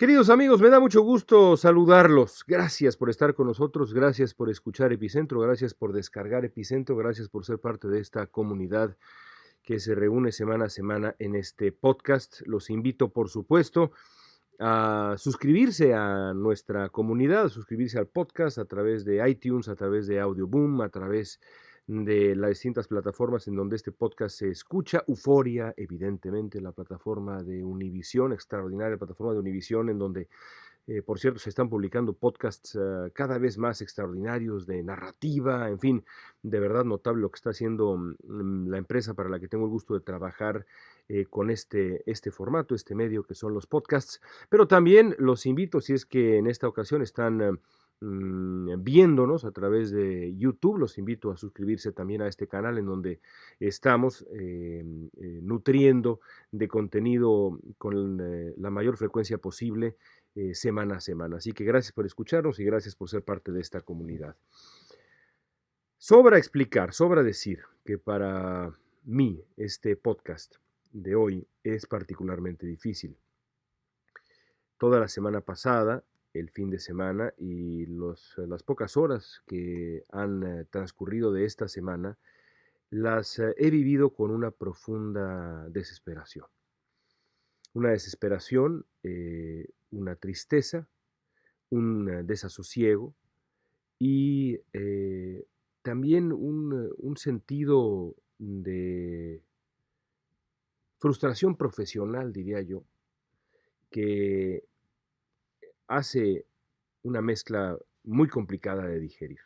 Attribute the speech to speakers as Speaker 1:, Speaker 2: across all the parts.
Speaker 1: Queridos amigos, me da mucho gusto saludarlos. Gracias por estar con nosotros, gracias por escuchar Epicentro, gracias por descargar Epicentro, gracias por ser parte de esta comunidad que se reúne semana a semana en este podcast. Los invito, por supuesto, a suscribirse a nuestra comunidad, a suscribirse al podcast a través de iTunes, a través de Audioboom, a través de las distintas plataformas en donde este podcast se escucha. Euforia, evidentemente, la plataforma de Univisión, extraordinaria plataforma de Univisión, en donde, por cierto, se están publicando podcasts cada vez más extraordinarios de narrativa, en fin, de verdad notable lo que está haciendo la empresa para la que tengo el gusto de trabajar con este formato, este medio que son los podcasts. Pero también los invito, si es que en esta ocasión están viéndonos a través de YouTube, los invito a suscribirse también a este canal en donde estamos nutriendo de contenido con la mayor frecuencia posible semana a semana. Así que gracias por escucharnos y gracias por ser parte de esta comunidad. Sobra explicar, sobra decir que para mí este podcast de hoy es particularmente difícil. Toda la semana pasada, el fin de semana y las pocas horas que han transcurrido de esta semana, las he vivido con una profunda desesperación. Una desesperación, una tristeza, un desasosiego y también un sentido de frustración profesional, diría yo, que hace una mezcla muy complicada de digerir.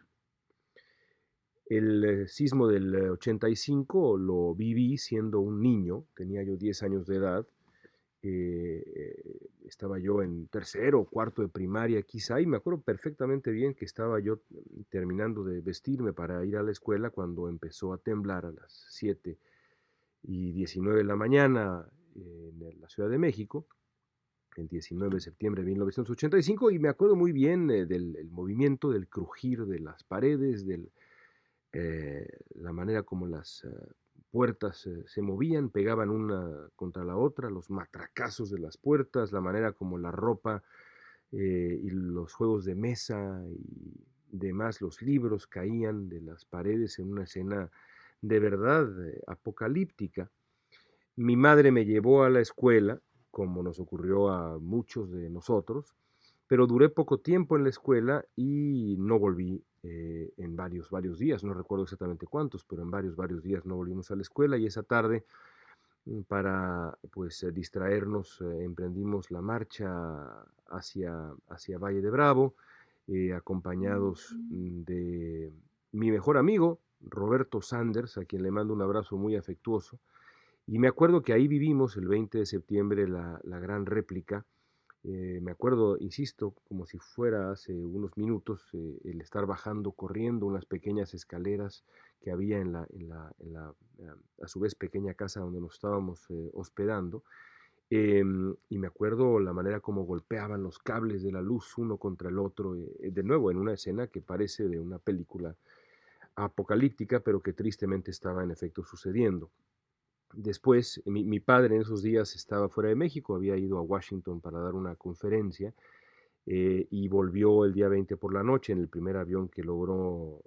Speaker 1: El sismo del 85 lo viví siendo un niño, tenía yo 10 años de edad, estaba yo en tercero o cuarto de primaria quizá, y me acuerdo perfectamente bien que estaba yo terminando de vestirme para ir a la escuela cuando empezó a temblar a las 7:19 de la mañana en la Ciudad de México, el 19 de septiembre de 1985, y me acuerdo muy bien del movimiento, del crujir de las paredes, la manera como las puertas se movían, pegaban una contra la otra, los matracazos de las puertas, la manera como la ropa y los juegos de mesa y demás, los libros caían de las paredes en una escena de verdad apocalíptica. Mi madre me llevó a la escuela, como nos ocurrió a muchos de nosotros, pero duré poco tiempo en la escuela y no volví en varios días, no recuerdo exactamente cuántos, pero en varios días no volvimos a la escuela y esa tarde para pues distraernos emprendimos la marcha hacia Valle de Bravo, acompañados de mi mejor amigo, Roberto Sanders, a quien le mando un abrazo muy afectuoso. Y me acuerdo que ahí vivimos el 20 de septiembre la gran réplica. Me acuerdo, insisto, como si fuera hace unos minutos, el estar bajando, corriendo unas pequeñas escaleras que había a su vez, pequeña casa donde nos estábamos hospedando. Y me acuerdo la manera como golpeaban los cables de la luz uno contra el otro, de nuevo en una escena que parece de una película apocalíptica, pero que tristemente estaba en efecto sucediendo. Después, mi padre en esos días estaba fuera de México, había ido a Washington para dar una conferencia y volvió el día 20 por la noche en el primer avión que logró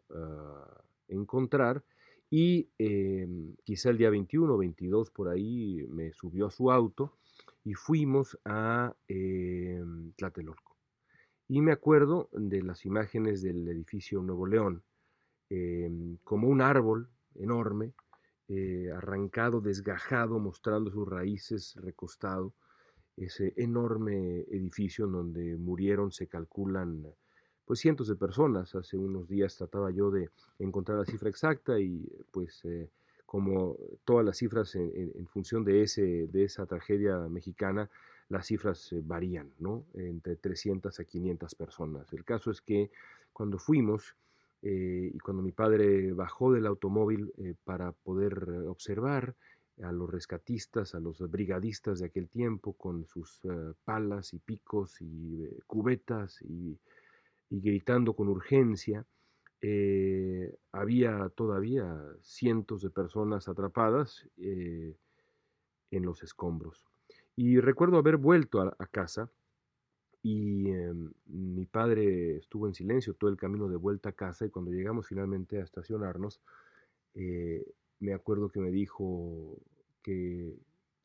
Speaker 1: encontrar y quizá el día 21 o 22 por ahí me subió a su auto y fuimos a Tlatelolco. Y me acuerdo de las imágenes del edificio Nuevo León, como un árbol enorme, arrancado, desgajado, mostrando sus raíces, recostado, ese enorme edificio en donde murieron, se calculan, pues cientos de personas. Hace unos días trataba yo de encontrar la cifra exacta y pues como todas las cifras en función de esa tragedia mexicana, las cifras varían, ¿no? Entre 300 a 500 personas. El caso es que cuando fuimos, y cuando mi padre bajó del automóvil para poder observar a los rescatistas, a los brigadistas de aquel tiempo con sus palas y picos y cubetas y gritando con urgencia, había todavía cientos de personas atrapadas en los escombros. Y recuerdo haber vuelto a casa y mi padre estuvo en silencio todo el camino de vuelta a casa y cuando llegamos finalmente a estacionarnos, eh, me acuerdo que me dijo que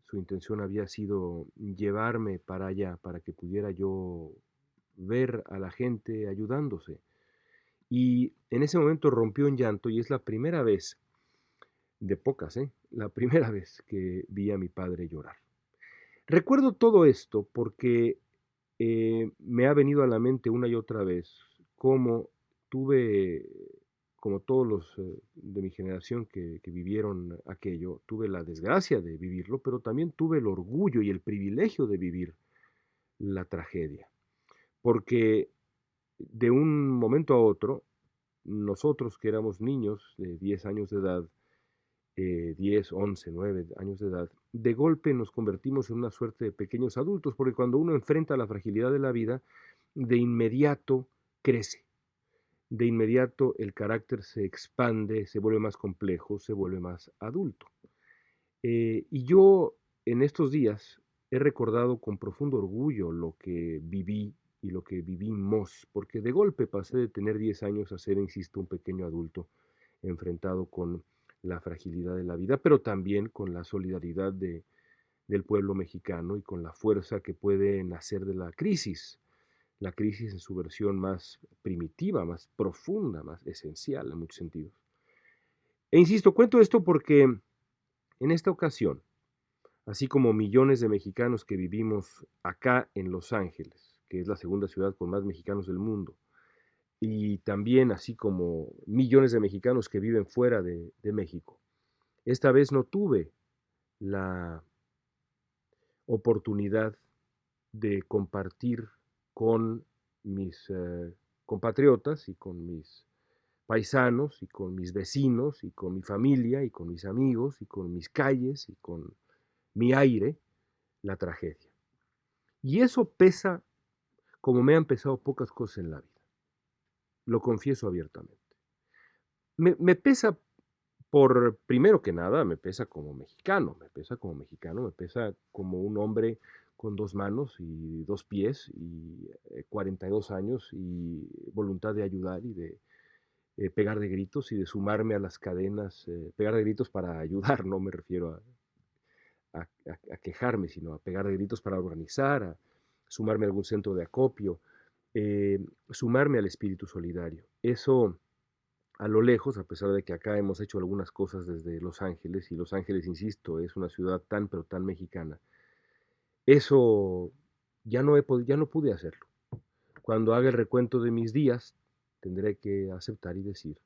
Speaker 1: su intención había sido llevarme para allá, para que pudiera yo ver a la gente ayudándose. Y en ese momento rompió en llanto y es la primera vez, de pocas, la primera vez que vi a mi padre llorar. Recuerdo todo esto porque me ha venido a la mente una y otra vez cómo tuve, como todos los de mi generación que vivieron aquello, tuve la desgracia de vivirlo, pero también tuve el orgullo y el privilegio de vivir la tragedia. Porque de un momento a otro, nosotros que éramos niños de 10 años de edad, 10, 11, 9 años de edad, de golpe nos convertimos en una suerte de pequeños adultos, porque cuando uno enfrenta la fragilidad de la vida, de inmediato crece, de inmediato el carácter se expande, se vuelve más complejo, se vuelve más adulto. Y yo en estos días he recordado con profundo orgullo lo que viví y lo que vivimos, porque de golpe pasé de tener 10 años a ser, insisto, un pequeño adulto enfrentado con la fragilidad de la vida, pero también con la solidaridad del pueblo mexicano y con la fuerza que puede nacer de la crisis en su versión más primitiva, más profunda, más esencial en muchos sentidos. E insisto, cuento esto porque en esta ocasión, así como millones de mexicanos que vivimos acá en Los Ángeles, que es la segunda ciudad con más mexicanos del mundo, y también así como millones de mexicanos que viven fuera de México, esta vez no tuve la oportunidad de compartir con mis compatriotas y con mis paisanos y con mis vecinos y con mi familia y con mis amigos y con mis calles y con mi aire la tragedia. Y eso pesa como me han pesado pocas cosas en la vida. Lo confieso abiertamente. Me pesa por, primero que nada, me pesa como mexicano, me pesa como mexicano, me pesa como un hombre con 2 manos y 2 pies y 42 años y voluntad de ayudar y de pegar de gritos y de sumarme a las cadenas, pegar de gritos para ayudar, no me refiero a quejarme, sino a pegar de gritos para organizar, a sumarme a algún centro de acopio, sumarme al espíritu solidario. Eso a lo lejos, a pesar de que acá hemos hecho algunas cosas desde Los Ángeles, y Los Ángeles, insisto, es una ciudad tan, pero tan mexicana, eso ya no pude hacerlo. Cuando haga el recuento de mis días, tendré que aceptar y decir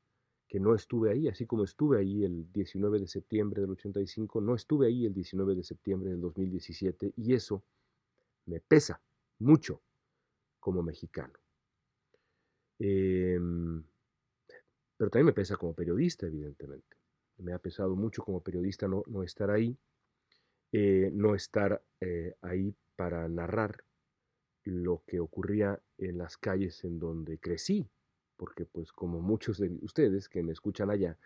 Speaker 1: que no estuve ahí, así como estuve ahí el 19 de septiembre del 85, no estuve ahí el 19 de septiembre del 2017, y eso me pesa mucho como mexicano. Eh, pero también me pesa como periodista, evidentemente. Me ha pesado mucho como periodista no estar ahí, no estar ahí para narrar lo que ocurría en las calles en donde crecí, porque pues como muchos de ustedes que me escuchan allá,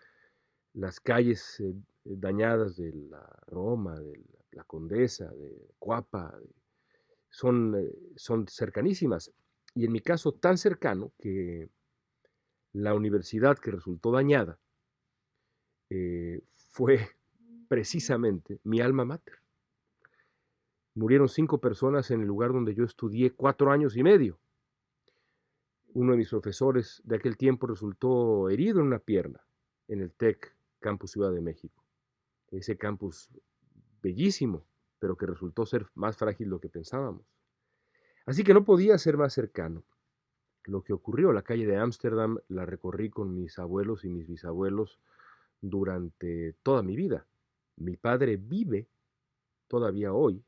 Speaker 1: las calles dañadas de la Roma, de la Condesa, de Cuapa, son cercanísimas. Y en mi caso tan cercano que la universidad que resultó dañada fue precisamente mi alma mater. Murieron 5 personas en el lugar donde yo estudié 4 años y medio. Uno de mis profesores de aquel tiempo resultó herido en una pierna en el TEC Campus Ciudad de México. Ese campus bellísimo, pero que resultó ser más frágil de lo que pensábamos. Así que no podía ser más cercano. Lo que ocurrió, la calle de Ámsterdam la recorrí con mis abuelos y mis bisabuelos durante toda mi vida. Mi padre vive todavía hoy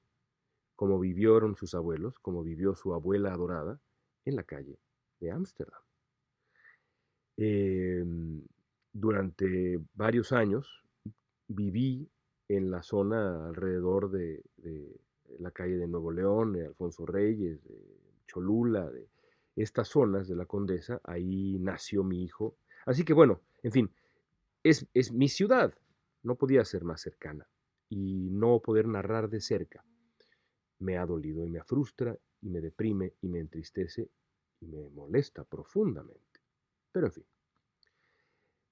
Speaker 1: como vivieron sus abuelos, como vivió su abuela adorada en la calle de Ámsterdam. Durante varios años viví en la zona alrededor de la calle de Nuevo León, de Alfonso Reyes, de Cholula, de estas zonas de la Condesa. Ahí nació mi hijo. Así que bueno, en fin, es mi ciudad. No podía ser más cercana y no poder narrar de cerca me ha dolido y me frustra y me deprime y me entristece y me molesta profundamente. Pero en fin,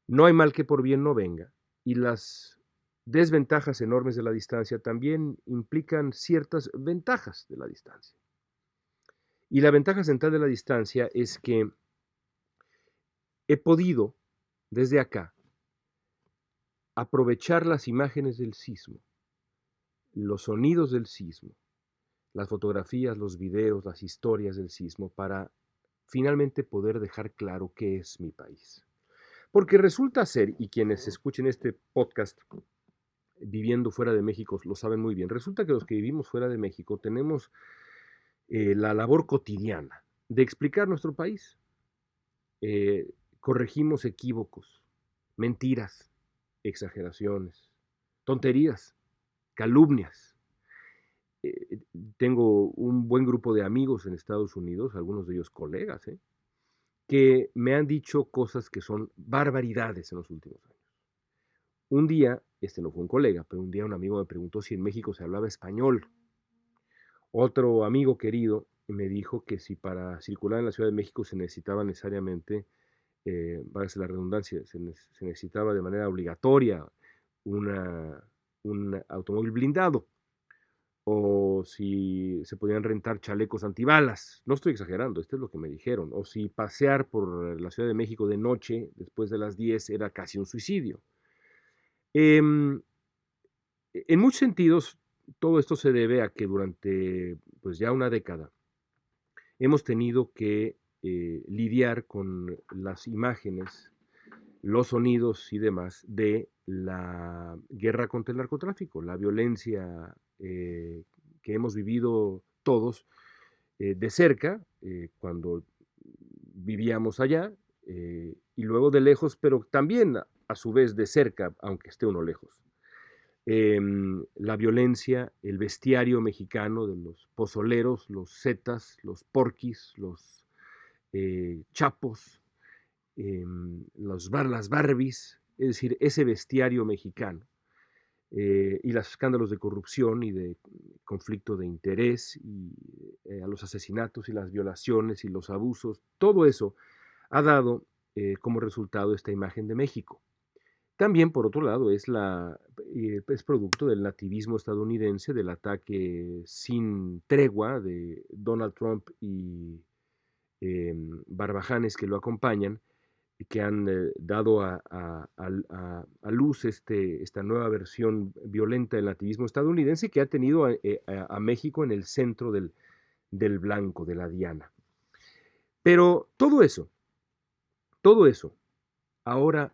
Speaker 1: no hay mal que por bien no venga, y las desventajas enormes de la distancia también implican ciertas ventajas de la distancia. Y la ventaja central de la distancia es que he podido, desde acá, aprovechar las imágenes del sismo, los sonidos del sismo, las fotografías, los videos, las historias del sismo para finalmente poder dejar claro qué es mi país. Porque resulta ser, y quienes escuchen este podcast viviendo fuera de México lo saben muy bien, resulta que los que vivimos fuera de México tenemos la labor cotidiana de explicar nuestro país. Corregimos equívocos, mentiras, exageraciones, tonterías, calumnias. Tengo un buen grupo de amigos en Estados Unidos, algunos de ellos colegas, que me han dicho cosas que son barbaridades en los últimos años. Un día, este no fue un colega, pero un día un amigo me preguntó si en México se hablaba español. Otro amigo querido me dijo que si para circular en la Ciudad de México se necesitaba necesariamente, válgase la redundancia, se necesitaba de manera obligatoria un automóvil blindado, o si se podían rentar chalecos antibalas. No estoy exagerando, esto es lo que me dijeron. O si pasear por la Ciudad de México de noche, después de las 10, era casi un suicidio. En muchos sentidos, todo esto se debe a que durante pues ya una década hemos tenido que lidiar con las imágenes, los sonidos y demás de la guerra contra el narcotráfico, la violencia que hemos vivido todos de cerca cuando vivíamos allá y luego de lejos, pero también a su vez de cerca, aunque esté uno lejos. La violencia, el bestiario mexicano de los pozoleros, los zetas, los porquis, los chapos, las Barbies, es decir, ese bestiario mexicano y los escándalos de corrupción y de conflicto de interés y a los asesinatos y las violaciones y los abusos, todo eso ha dado como resultado esta imagen de México. También, por otro lado, es producto del nativismo estadounidense, del ataque sin tregua de Donald Trump y barbajanes que lo acompañan, y que han dado a luz esta nueva versión violenta del nativismo estadounidense que ha tenido a México en el centro del blanco, de la diana. Pero todo eso, ahora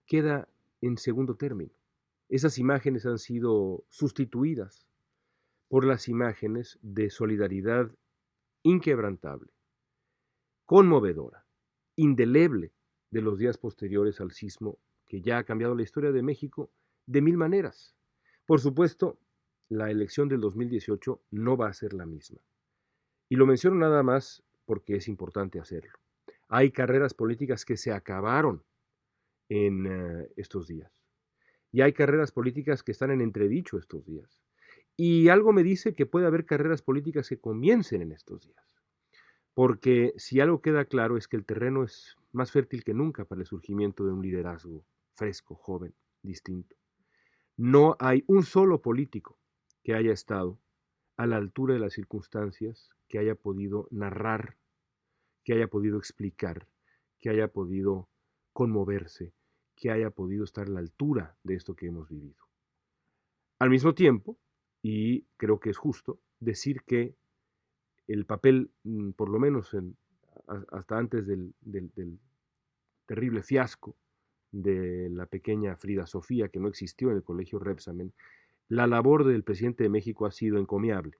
Speaker 1: queda en segundo término. Esas imágenes han sido sustituidas por las imágenes de solidaridad inquebrantable, conmovedora, indeleble de los días posteriores al sismo que ya ha cambiado la historia de México de mil maneras. Por supuesto, la elección del 2018 no va a ser la misma. Y lo menciono nada más porque es importante hacerlo. Hay carreras políticas que se acabaron en estos días. Y hay carreras políticas que están en entredicho estos días. Y algo me dice que puede haber carreras políticas que comiencen en estos días. Porque si algo queda claro es que el terreno es más fértil que nunca para el surgimiento de un liderazgo fresco, joven, distinto. No hay un solo político que haya estado a la altura de las circunstancias, que haya podido narrar, que haya podido explicar, que haya podido conmoverse, que haya podido estar a la altura de esto que hemos vivido. Al mismo tiempo, y creo que es justo, decir que el papel, por lo menos hasta antes del terrible fiasco de la pequeña Frida Sofía, que no existió en el colegio Rebsamen, la labor del presidente de México ha sido encomiable.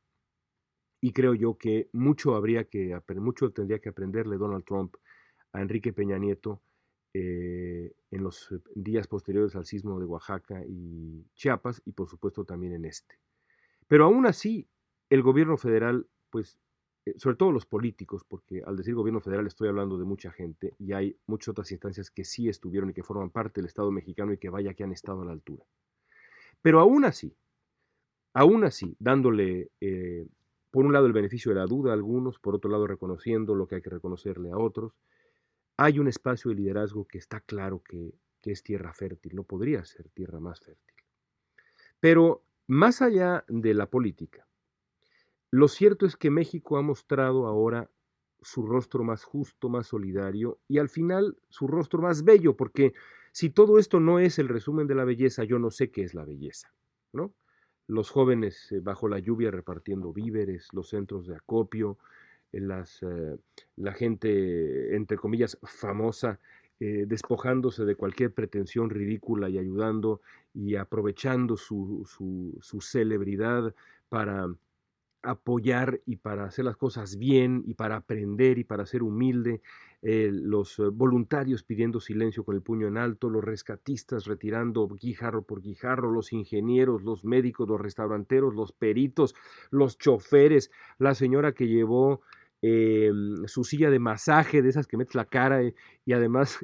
Speaker 1: Y creo yo que mucho tendría que aprenderle Donald Trump a Enrique Peña Nieto en los días posteriores al sismo de Oaxaca y Chiapas, y por supuesto también en este. Pero aún así, el gobierno federal, pues, sobre todo los políticos, porque al decir gobierno federal estoy hablando de mucha gente, y hay muchas otras instancias que sí estuvieron y que forman parte del Estado mexicano y que vaya que han estado a la altura. Pero aún así, dándole por un lado el beneficio de la duda a algunos, por otro lado reconociendo lo que hay que reconocerle a otros. Hay un espacio de liderazgo que está claro que es tierra fértil, no podría ser tierra más fértil. Pero más allá de la política, lo cierto es que México ha mostrado ahora su rostro más justo, más solidario y al final su rostro más bello, porque si todo esto no es el resumen de la belleza, yo no sé qué es la belleza, ¿no? Los jóvenes bajo la lluvia repartiendo víveres, los centros de acopio, las, la gente, entre comillas, famosa, despojándose de cualquier pretensión ridícula y ayudando y aprovechando su celebridad para apoyar y para hacer las cosas bien y para aprender y para ser humilde, los voluntarios pidiendo silencio con el puño en alto, los rescatistas retirando guijarro por guijarro, los ingenieros, los médicos, los restauranteros, los peritos, los choferes, la señora que llevó su silla de masaje, de esas que metes la cara y además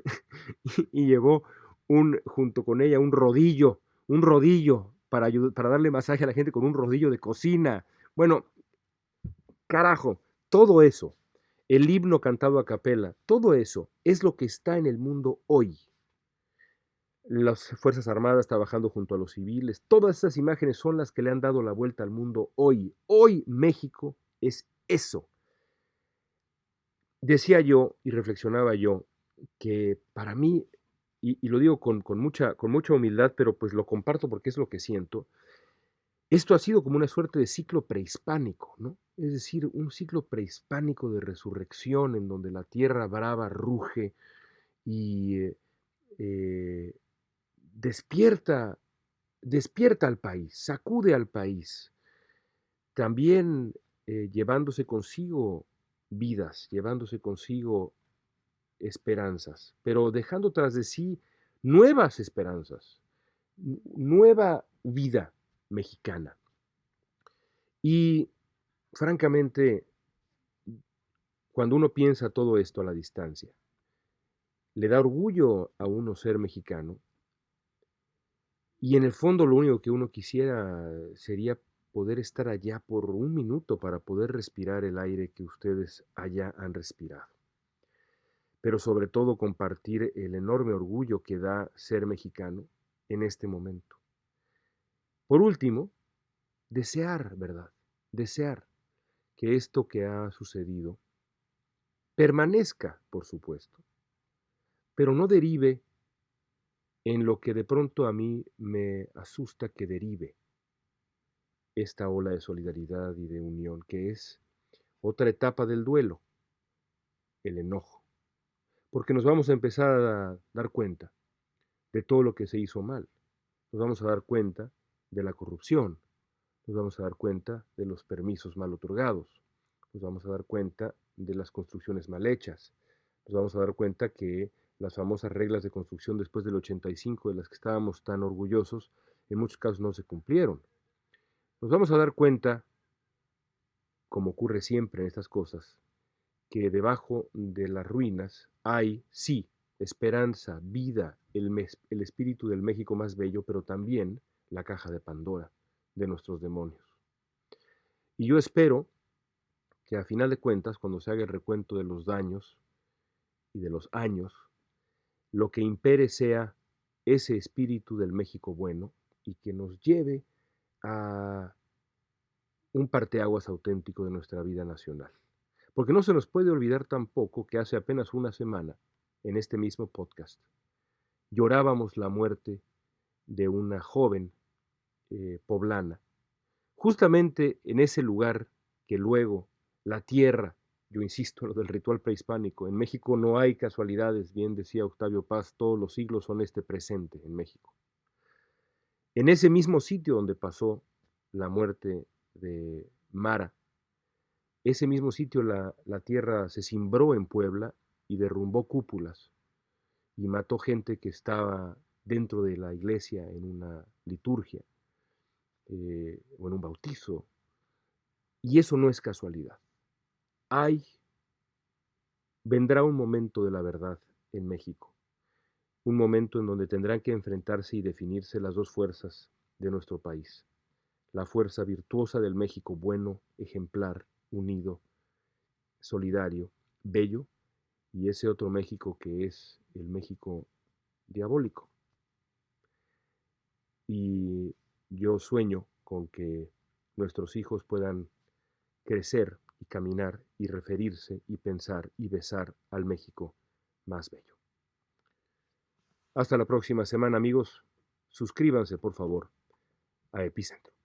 Speaker 1: y llevó junto con ella un rodillo para darle masaje a la gente con un rodillo de cocina. Bueno, carajo, todo eso, el himno cantado a capela, todo eso es lo que está en el mundo hoy. Las Fuerzas Armadas trabajando junto a los civiles, todas esas imágenes son las que le han dado la vuelta al mundo hoy. Hoy México es eso. Decía yo y reflexionaba yo que para mí, y lo digo con mucha humildad, pero pues lo comparto porque es lo que siento, esto ha sido como una suerte de ciclo prehispánico, ¿no? Es decir, un ciclo prehispánico de resurrección en donde la tierra brava ruge y eh, despierta, despierta al país, sacude al país, también llevándose consigo vidas, llevándose consigo esperanzas, pero dejando tras de sí nuevas esperanzas, nueva vida mexicana. Y francamente, cuando uno piensa todo esto a la distancia, le da orgullo a uno ser mexicano y en el fondo lo único que uno quisiera sería poder estar allá por un minuto para poder respirar el aire que ustedes allá han respirado. Pero sobre todo compartir el enorme orgullo que da ser mexicano en este momento. Por último, desear, ¿verdad? Desear que esto que ha sucedido permanezca, por supuesto, pero no derive en lo que de pronto a mí me asusta que derive esta ola de solidaridad y de unión, que es otra etapa del duelo, el enojo, porque nos vamos a empezar a dar cuenta de todo lo que se hizo mal, nos vamos a dar cuenta de la corrupción, nos vamos a dar cuenta de los permisos mal otorgados, nos vamos a dar cuenta de las construcciones mal hechas, nos vamos a dar cuenta que las famosas reglas de construcción después del 85 de las que estábamos tan orgullosos, en muchos casos no se cumplieron. Nos vamos a dar cuenta, como ocurre siempre en estas cosas, que debajo de las ruinas hay, sí, esperanza, vida, el espíritu del México más bello, pero también la caja de Pandora de nuestros demonios. Y yo espero que a final de cuentas, cuando se haga el recuento de los daños y de los años, lo que impere sea ese espíritu del México bueno y que nos lleve a un parteaguas auténtico de nuestra vida nacional. Porque no se nos puede olvidar tampoco que hace apenas una semana, en este mismo podcast, llorábamos la muerte de una joven poblana, justamente en ese lugar que luego la tierra, yo insisto en lo del ritual prehispánico, en México no hay casualidades, bien decía Octavio Paz, todos los siglos son este presente en México. En ese mismo sitio donde pasó la muerte de Mara, ese mismo sitio la tierra se cimbró en Puebla y derrumbó cúpulas y mató gente que estaba dentro de la iglesia en una liturgia o en un bautizo. Y eso no es casualidad. Vendrá un momento de la verdad en México, un momento en donde tendrán que enfrentarse y definirse las dos fuerzas de nuestro país, la fuerza virtuosa del México bueno, ejemplar, unido, solidario, bello, y ese otro México que es el México diabólico. Y yo sueño con que nuestros hijos puedan crecer y caminar y referirse y pensar y besar al México más bello. Hasta la próxima semana, amigos. Suscríbanse, por favor, a Epicentro.